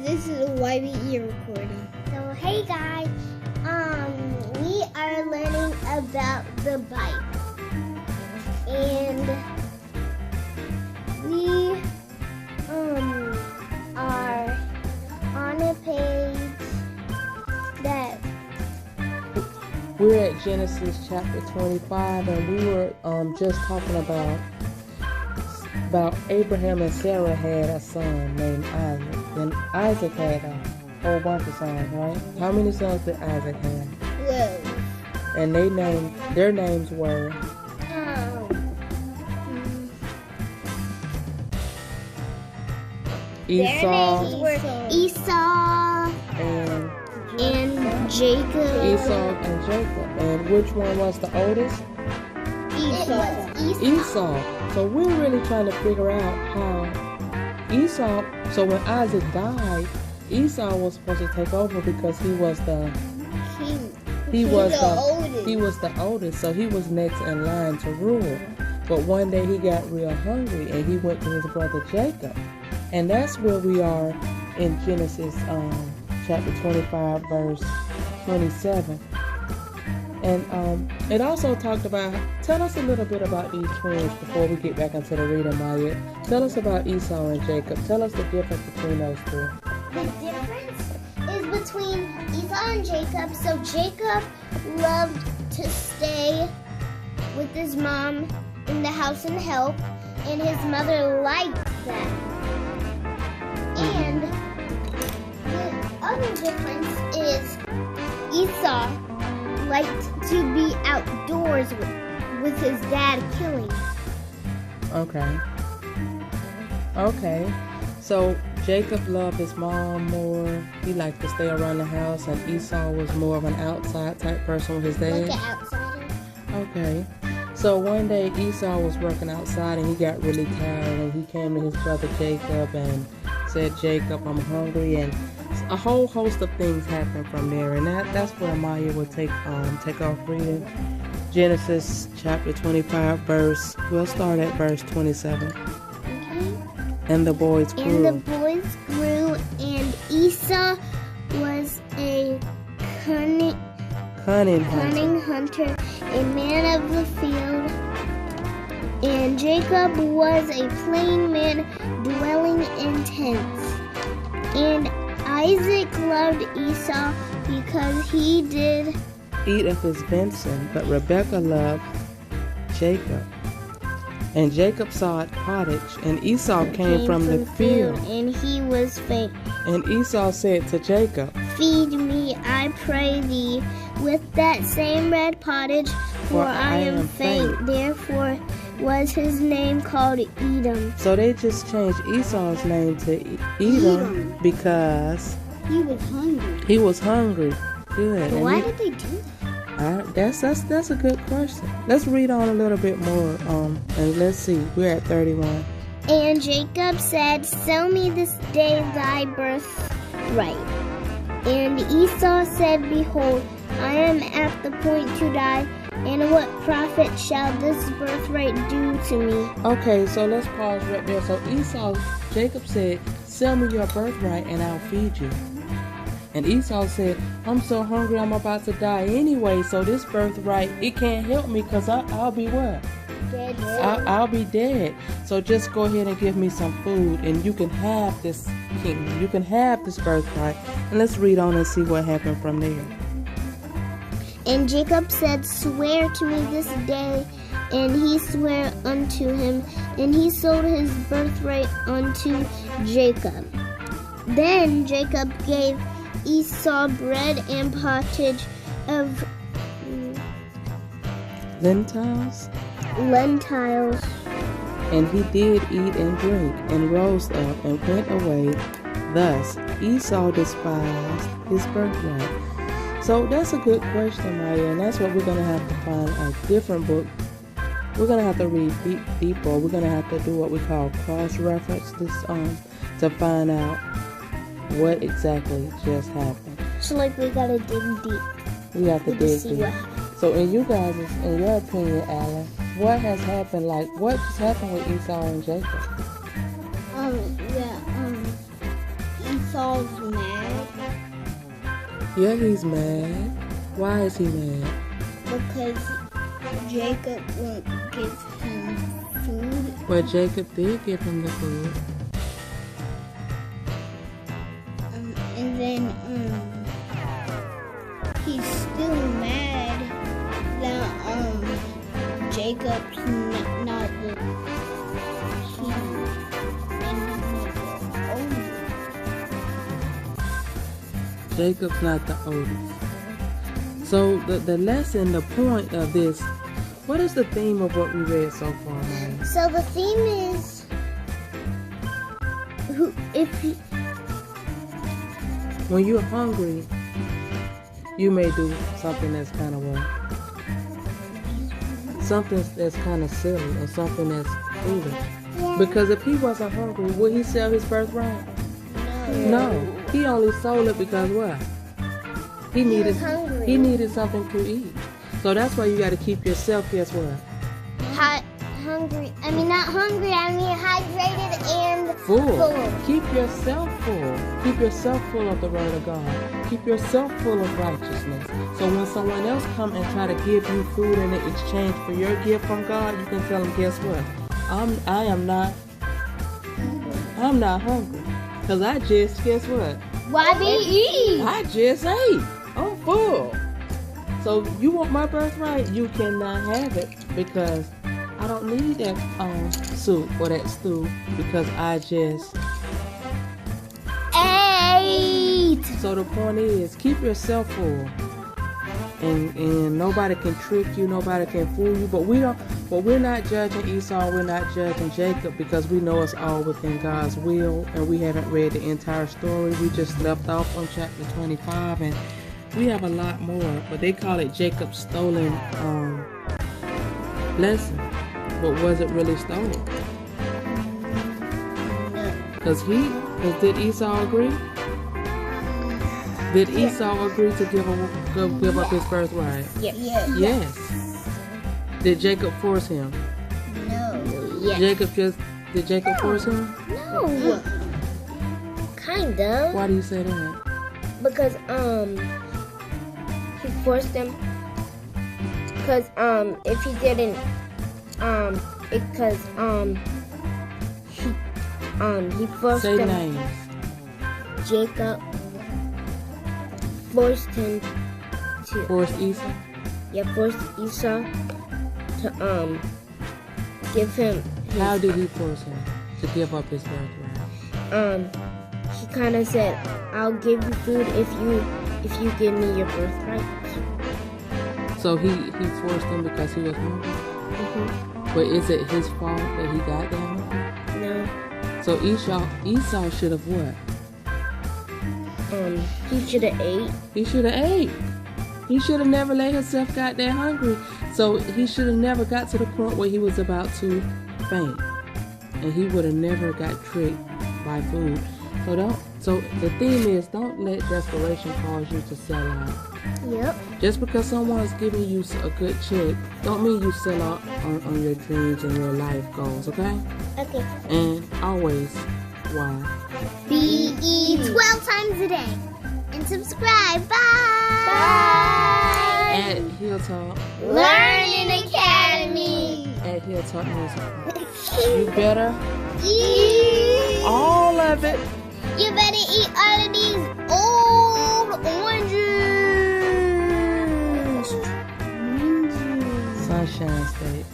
this is a YBE recording. So hey guys, we are learning about the Bible, and we are on a page that we're at Genesis chapter 25, and we were just talking about Abraham and Sarah had a son named Isaac. And Isaac had a whole bunch of sons, right? How many sons did Isaac have? 12. And their names were Esau. their names were Esau and Jacob. Esau and Jacob. And which one was the oldest? Esau. So we're really trying to figure out how Esau. So when Isaac died, Esau was supposed to take over because he was the oldest. So he was next in line to rule. But one day he got real hungry and he went to his brother Jacob, and that's where we are in Genesis chapter 25 verse 27. And it also talked about, tell us a little bit about these twins before we get back into the reading, Maya. Tell us about Esau and Jacob. Tell us the difference between those two. The difference is between Esau and Jacob. So Jacob loved to stay with his mom in the house and help, and his mother liked that. And the other difference is Esau liked to be outdoors with his dad killing. Okay. So Jacob loved his mom more. He liked to stay around the house, and Esau was more of an outside type person with his dad. Like an outsider. Okay. So one day Esau was working outside and he got really tired, and he came to his brother Jacob and said, "Jacob, I'm hungry," and a whole host of things happened from there, and that's where Maya will take off reading. Genesis chapter 25 we'll start at verse 27. Okay. And the boys grew. And Esau was a cunning hunter, a man of the field, and Jacob was a plain man dwelling in tents. And Isaac loved Esau because he did eat of his venison, but Rebekah loved Jacob. And Jacob sought pottage, and Esau came from the field, and he was faint. And Esau said to Jacob, "Feed me, I pray thee, with that same red pottage, for I am faint." Therefore was his name called Edom. So they just changed Esau's name to Edom because he was hungry. Good. But why did they do that? That's a good question. Let's read on a little bit more. And let's see. We're at 31. And Jacob said, "Sell me this day thy birthright." And Esau said, "Behold, I am at the point to die, and what profit shall this birthright do to me?" Okay, so let's pause right there. So Jacob said, "Sell me your birthright and I'll feed you." And Esau said, "I'm so hungry, I'm about to die anyway, so this birthright, it can't help me because I'll be what? Dead. I'll be dead. So just go ahead and give me some food, and you can have this kingdom. You can have this birthright." And let's read on and see what happened from there. And Jacob said, "Swear to me this day." And he sware unto him, and he sold his birthright unto Jacob. Then Jacob gave Esau bread and pottage of Lentils. And he did eat and drink, and rose up and went away. Thus Esau despised his birthright. So that's a good question, Maya, and that's what we're going to have to find a different book. We're going to have to read deeper. We're going to have to do what we call cross-reference this to find out what exactly just happened. So like we gotta dig deep. We have to dig see deep. what happened. So in your opinion, Alan, what has happened? Like, what just happened with Esau and Jacob? Esau Esau's mad Yeah, he's mad. Why is he mad? because Jacob won't give him food. Well, Jacob did give him the food. And then he's still mad that Jacob's not the king and he's not the oldest. Jacob's not the oldest. So the lesson, the point of this, what is the theme of what we read so far, Maya? So the theme is When you're hungry, you may do something that's kind of something that's kind of silly or something that's foolish. Because if he wasn't hungry, would he sell his birthright? No. He only sold it because what? He needed hungry. He needed something to eat. So that's why you got to keep yourself, guess what? Hungry. I mean, not hungry. I mean, hydrated and Full. Keep yourself full. Keep yourself full of the word of God. Keep yourself full of righteousness. So when someone else come and try to give you food in exchange for your gift from God, you can tell them, guess what? I'm not hungry. Because I just, guess what? YBE. I just ate. I'm full. So you want my birthright? You cannot have it because I don't need that soup or that stew because I just ate. So the point is, keep yourself full, and nobody can trick you, nobody can fool you. But we're not judging Esau, we're not judging Jacob because we know it's all within God's will, and we haven't read the entire story. We just left off on chapter 25, and we have a lot more. But they call it Jacob's stolen blessing. But was it really stolen? Because did Esau agree? Did Esau agree to give up his birthright? Yes. Did Jacob force him? No. Yes. Did Jacob force him? No. Kind of. Why do you say that? Because he forced him. Because if he didn't he forced Say him. names. Jacob forced him to Force Esau? forced Esau to give him How did he force him to give up his birthright? he kind of said, I'll give you food if you give me your birthright. So he forced him because he was hungry? But is it his fault that he got that hungry? No. So Esau should have what? He should have ate. He should have ate. He should have never let himself got that hungry. So he should have never got to the point where he was about to faint. And he would have never got tricked by food. So the theme is, don't let desperation cause you to sell out. Yep. Just because someone's giving you a good check, don't mean you sell out on your dreams and your life goals, okay? Okay. And always, why? Be 12 times a day. And subscribe. Bye. At Hilltop. Learning Academy. At Hilltop Music. You better Eat. all of it. You better eat all of these old oranges. Sunshine State.